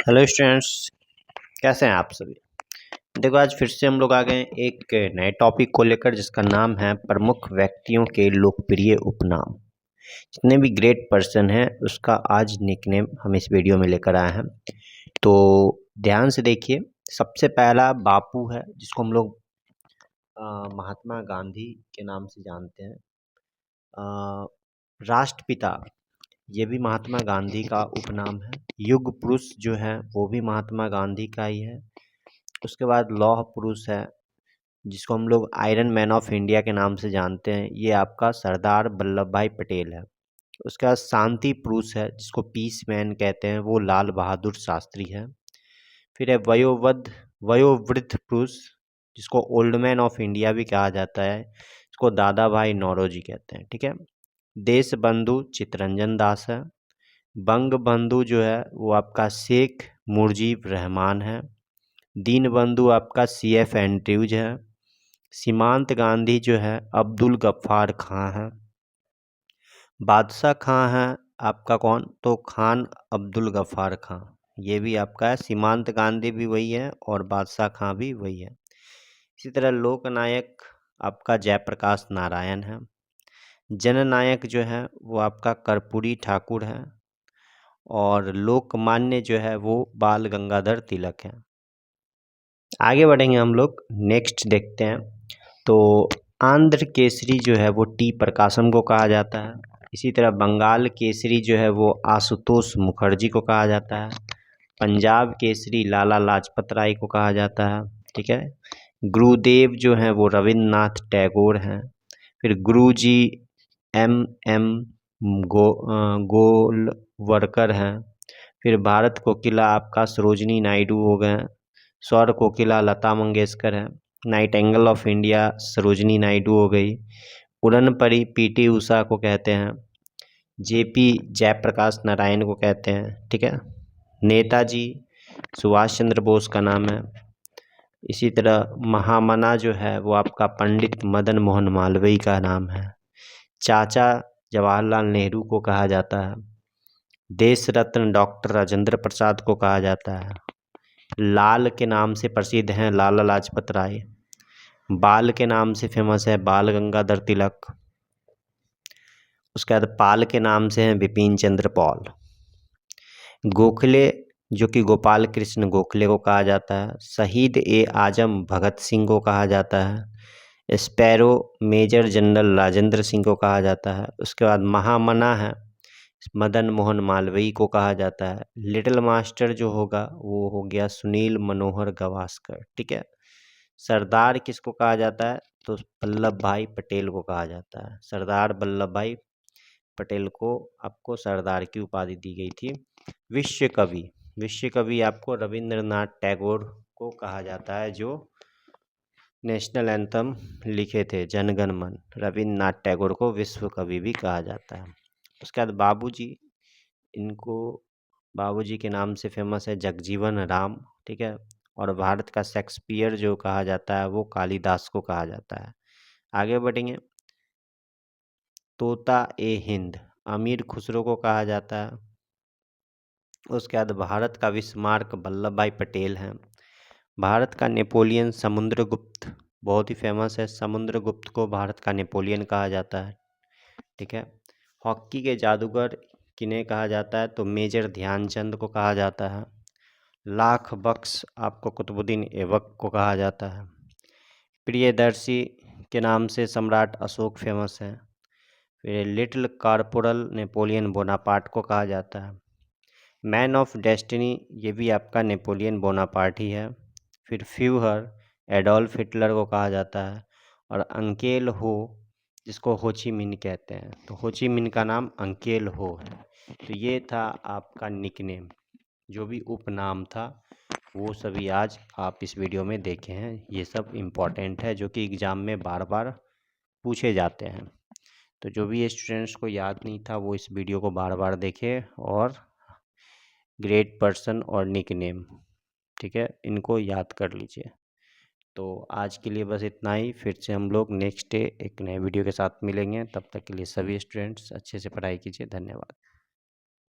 Hello students, कैसे हैं आप सभी। देखो, आज फिर से हम लोग आ गए हैं एक नए टॉपिक को लेकर, जिसका नाम है प्रमुख व्यक्तियों के लोकप्रिय उपनाम। जितने भी ग्रेट पर्सन हैं उसका आज निकनेम हम इस वीडियो में लेकर आए हैं। तो ध्यान से देखिए, सबसे पहला बापू है, जिसको हम लोग महात्मा गांधी के नाम से जानते हैं। राष्ट्रपिता, ये भी महात्मा गांधी का उपनाम है। युग पुरुष जो है वो भी महात्मा गांधी का ही है। उसके बाद लौह पुरुष है, जिसको हम लोग आयरन मैन ऑफ इंडिया के नाम से जानते हैं, ये आपका सरदार वल्लभ भाई पटेल है। उसके बाद शांति पुरुष है, जिसको पीस मैन कहते हैं, वो लाल बहादुर शास्त्री है। फिर है वयोवृद्ध पुरुष, जिसको ओल्ड मैन ऑफ इंडिया भी कहा जाता है, इसको दादा भाई नौरोजी कहते हैं। ठीक है। देश बंधु चित्तरंजन दास है। बंग बंधु जो है वो आपका शेख मुजीब रहमान है। दीन बंधु आपका CF एंड्रयूज है। सीमांत गांधी जो है अब्दुल गफ्फार खां है। बादशाह खां है आपका कौन, तो खान अब्दुल गफ्फार खां, ये भी आपका है। सीमांत गांधी भी वही है और बादशाह खां भी वही है। इसी तरह लोकनायक आपका जयप्रकाश नारायण है। जननायक जो है वो आपका कर्पूरी ठाकुर है। और लोकमान्य जो है वो बाल गंगाधर तिलक है। आगे बढ़ेंगे हम लोग, नेक्स्ट देखते हैं। तो आंध्र केसरी जो है वो टी प्रकाशम को कहा जाता है। इसी तरह बंगाल केसरी जो है वो आशुतोष मुखर्जी को कहा जाता है। पंजाब केसरी लाला लाजपत राय को कहा जाता है। ठीक है। गुरुदेव जो है वो रविन्द्रनाथ टैगोर हैं। फिर गुरुजी M गोलवरकर हैं। फिर भारत कोकिला आपका सरोजिनी नायडू हो गए। स्वर कोकिला लता मंगेशकर है। Nightingale of India Sarojini Naidu हो गई। उड़न परी PT उषा को कहते हैं। JP जयप्रकाश नारायण को कहते हैं। ठीक है। नेताजी सुभाष चंद्र बोस का नाम है। इसी तरह महामना जो है वो आपका पंडित मदन मोहन मालवीय का नाम है। चाचा जवाहरलाल नेहरू को कहा जाता है। देश रत्न डॉक्टर राजेंद्र प्रसाद को कहा जाता है। लाल के नाम से प्रसिद्ध हैं लाला लाजपत राय। बाल के नाम से फेमस है बाल गंगाधर तिलक। उसके बाद पाल के नाम से हैं बिपिन चंद्र पॉल। गोखले जो कि गोपाल कृष्ण गोखले को कहा जाता है। शहीद आजम भगत सिंह को कहा जाता है। Sparrow major general Rajendra Singh को कहा जाता है। उसके बाद महामना है मदन मोहन मालवीय को कहा जाता है। लिटिल मास्टर जो होगा वो हो गया सुनील मनोहर गावस्कर। ठीक है। सरदार किसको कहा जाता है, तो वल्लभ भाई पटेल को कहा जाता है। सरदार वल्लभ भाई पटेल को आपको सरदार की उपाधि दी गई थी। विश्व कवि आपको रविंद्रनाथ टैगोर को कहा जाता है, जो नेशनल एंथम लिखे थे जनगण मन। रविंद्रनाथ टैगोर को विश्व कवि भी कहा जाता है। उसके बाद बाबूजी, इनको बाबूजी के नाम से फेमस है जगजीवन राम। ठीक है। और भारत का शेक्सपियर जो कहा जाता है वो कालिदास को कहा जाता है। आगे बढ़ेंगे। तोता हिंद अमीर खुसरो को कहा जाता है। उसके बाद भारत का विस्मार्क वल्लभ भाई पटेल हैं। भारत का नेपोलियन समुद्रगुप्त बहुत ही फेमस है। समुद्रगुप्त को भारत का नेपोलियन कहा जाता है। ठीक है। हॉकी के जादूगर किन्हें कहा जाता है, तो मेजर ध्यानचंद को कहा जाता है। लाख बख्श आपको कुतुबुद्दीन ऐबक को कहा जाता है। प्रियदर्शी के नाम से सम्राट अशोक फेमस है। फिर लिटिल कॉर्पोरल नेपोलियन बोनापार्ट को कहा जाता है। मैन ऑफ डेस्टिनी ये भी आपका नेपोलियन बोनापार्ट ही है। फिर फ्यूहर एडोल्फ हिटलर को कहा जाता है। और अंकेल हो जिसको होची मिन्ह कहते हैं, तो होची मिन्ह का नाम अंकेल हो है। तो ये था आपका निकनेम, जो भी उपनाम था वो सभी आज आप इस वीडियो में देखे हैं। ये सब इम्पॉर्टेंट है, जो कि एग्ज़ाम में बार बार पूछे जाते हैं। तो जो भी स्टूडेंट्स को याद नहीं था वो इस वीडियो को बार बार देखें। और ग्रेट पर्सन और निकनेम, ठीक है, इनको याद कर लीजिए। तो आज के लिए बस इतना ही। फिर से हम लोग नेक्स्ट डे एक नए वीडियो के साथ मिलेंगे। तब तक के लिए सभी स्टूडेंट्स अच्छे से पढ़ाई कीजिए। धन्यवाद।